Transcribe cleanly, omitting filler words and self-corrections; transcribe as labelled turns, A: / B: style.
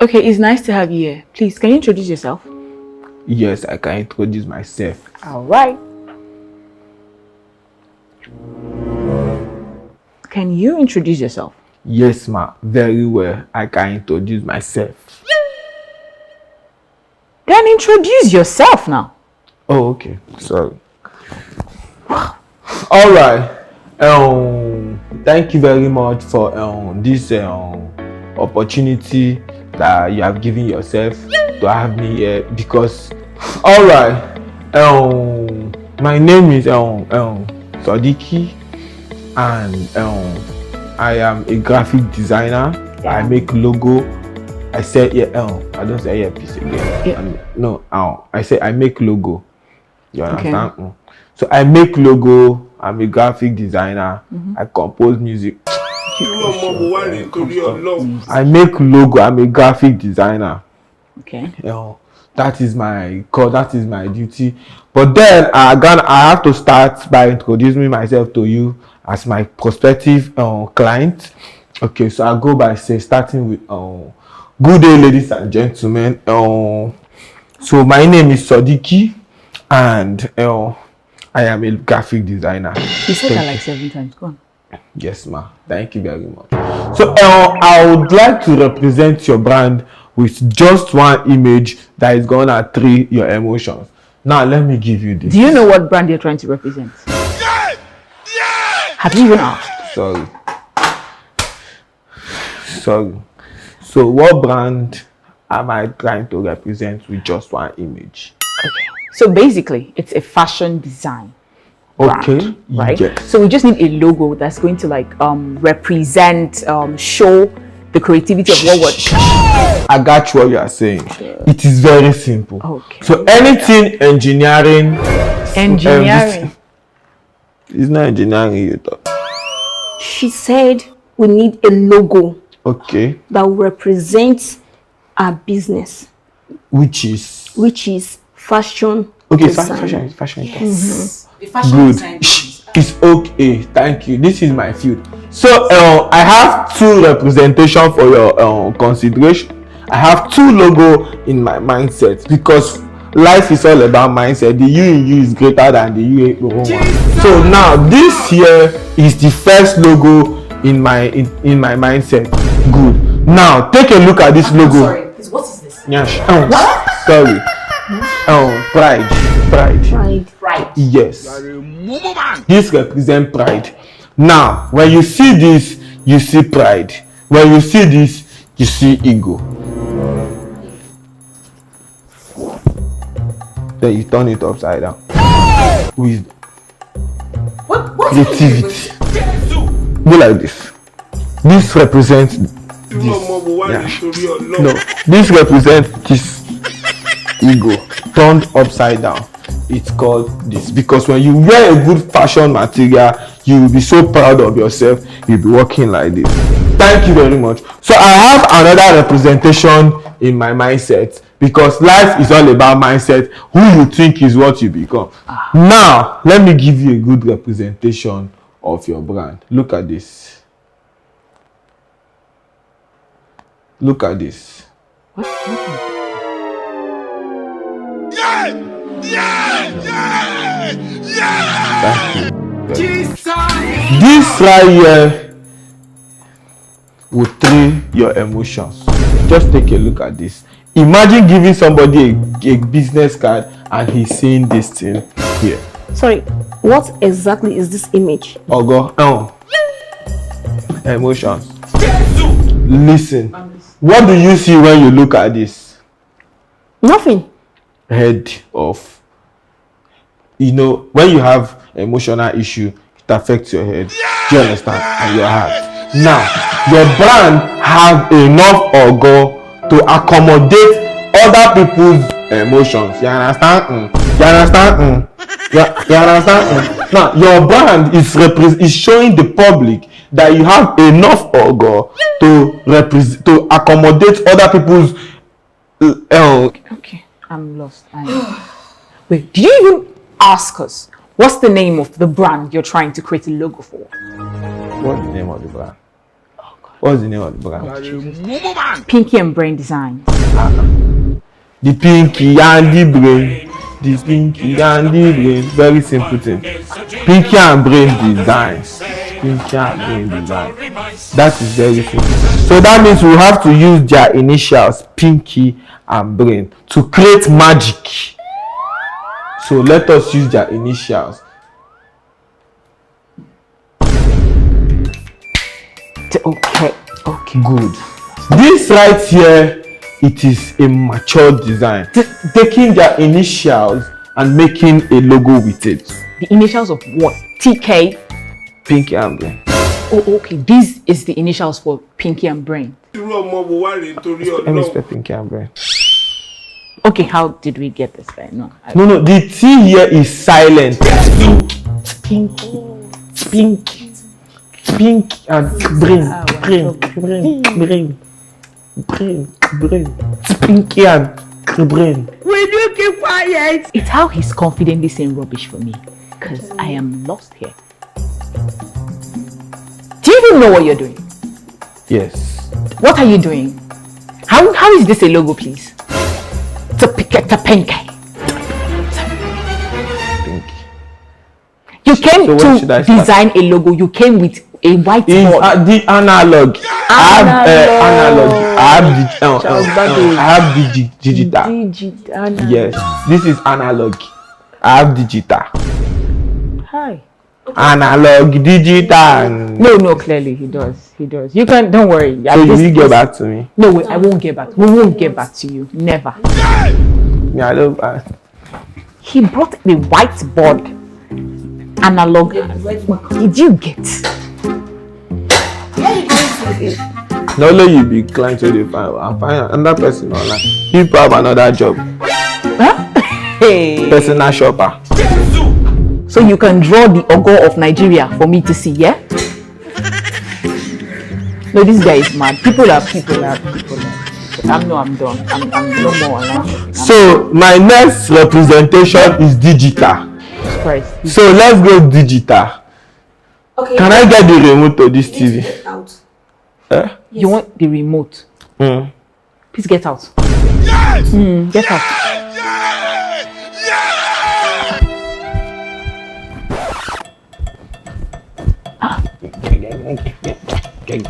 A: Okay, it's nice to have you here. Please, can you introduce yourself?
B: Yes, I can introduce myself.
A: All right. Can you introduce yourself?
B: Yes, ma. Very well. I can introduce myself.
A: Then introduce yourself now.
B: Oh, okay. Sorry. All right. Thank you very much for this opportunity that you have given yourself to have me here. Because, all right. My name is Sadiki, and I am a graphic designer. Yeah. I make logo. I said I don't say piece again. Yeah. No, I say I make logo. You understand? Okay. So I make logo. I'm a graphic designer. I compose music. I make logo. I'm a graphic designer.
A: Okay.
B: That is my call. That is my duty. But then I have to start by introducing myself to you as my prospective client. Okay, so I go by starting with good day, ladies and gentlemen. So my name is Sadiki, and I am a graphic designer.
A: You said that like 7 times. Go on.
B: Yes, ma. Thank you very much. So I would like to represent your brand with just one image that is gonna trigger your emotions. Now let me give you this.
A: Do you know what brand you're trying to represent? Yeah! Yeah! Have you even asked?
B: Sorry. So what brand am I trying to represent with just one image?
A: Okay. So basically, it's a fashion design brand,
B: okay,
A: right?
B: Yes.
A: So we just need a logo that's going to like represent, show the creativity of what we're.
B: I got what you are saying. Sure. It is very simple.
A: Okay.
B: So anything engineering.
A: Engineering.
B: It's not engineering you thought.
C: She said we need a logo.
B: Okay.
C: That will represent our business.
B: Which is
C: fashion.
B: Okay,
C: design.
B: fashion.
A: Yes. The fashion
B: good.
A: Design.
B: It's okay. Thank you. This is my field. So I have 2 representation for your consideration. I have 2 logo in my mindset because life is all about mindset. The you in you is greater than the you in one. So now this here is the first logo in my mindset. Good. Now take a look at this logo.
A: Sorry, what is this?
B: Yes. Sorry. Pride. Yes. This represents pride. Now, when you see this, you see pride. When you see this, you see ego. Then you turn it upside down. With creativity. Go like this. This represents this. Yeah. No, this represents this ego turned upside down. It's called this because when you wear a good fashion material, you will be so proud of yourself. You'll be walking like this. Thank you very much. So I have another representation in my mindset because life is all about mindset. Who you think is what you become. Now let me give you a good representation of your brand. Look at this. Look at this.
A: What?
B: Thank you. Jesus. This right here will trigger your emotions. Just take a look at this. Imagine giving somebody a business card and he's seeing this thing here.
C: Sorry, what exactly is this image?
B: Emotions. Listen. What do you see when you look at this?
C: Nothing.
B: Head off. You know, when you have emotional issue, it affects your head. Do you understand? And your heart. Now, your brand have enough ego to accommodate other people's emotions. You understand? You understand? You understand? Now, your brand is showing the public that you have enough ego to accommodate other people's.
A: Okay, I'm lost. Wait, did you even ask us what's the name of the brand you're trying to create a logo for?
B: What's the name of the brand?
A: Oh God.
B: What's the name of the brand?
A: Pinky and Brain Design.
B: The Pinky and the Brain. The Pinky and the Brain. Very simple thing. Pinky and Brain Design. Pinky and Brain Design. That is very simple. So that means we have to use their initials, Pinky and Brain, to create magic. So let us use their initials.
A: Okay.
B: Good. This right here, it is a mature design. Taking their initials and making a logo with it.
A: The initials of what? TK.
B: Pinky and Brain.
A: Oh, okay. This is the initials for Pinky and Brain.
B: Let me spell Pinky and Brain.
A: Okay, how did we get this there? No.
B: No, the T here is silent. Pink and brain. Pinky and brain.
C: Will you keep quiet?
A: It's how he's confidently saying rubbish for me, because I am lost here. Do you even know what you're doing?
B: Yes.
A: What are you doing? How is this a logo, please? It's a pinky.
B: Pinky.
A: You came
B: So
A: to design a logo. You came with a whiteboard.
B: The analog. I have digital.
A: Digital.
B: Yes, this is analog. I have digital.
A: Hi.
B: Analog, digital.
A: No, clearly he does. You can, don't worry.
B: So you will get back to me?
A: No, wait, I won't get back. We won't get back to you. Never.
B: Yeah, I don't.
A: He brought the whiteboard. Analog. Did you get?
B: Not only you be client to the file, I'm fine another person online. You have another job.
A: Huh? Hey.
B: Personal shopper.
A: So you can draw the Ogo of Nigeria for me to see, yeah? No, this guy is mad. People are. I'm done. I'm no more online.
B: So my next representation is digital.
A: Christ.
B: So let's go digital.
C: Okay.
B: Can I get the remote to this TV?
C: Get out.
A: You want the remote? Please get out. Get out.
B: Gang.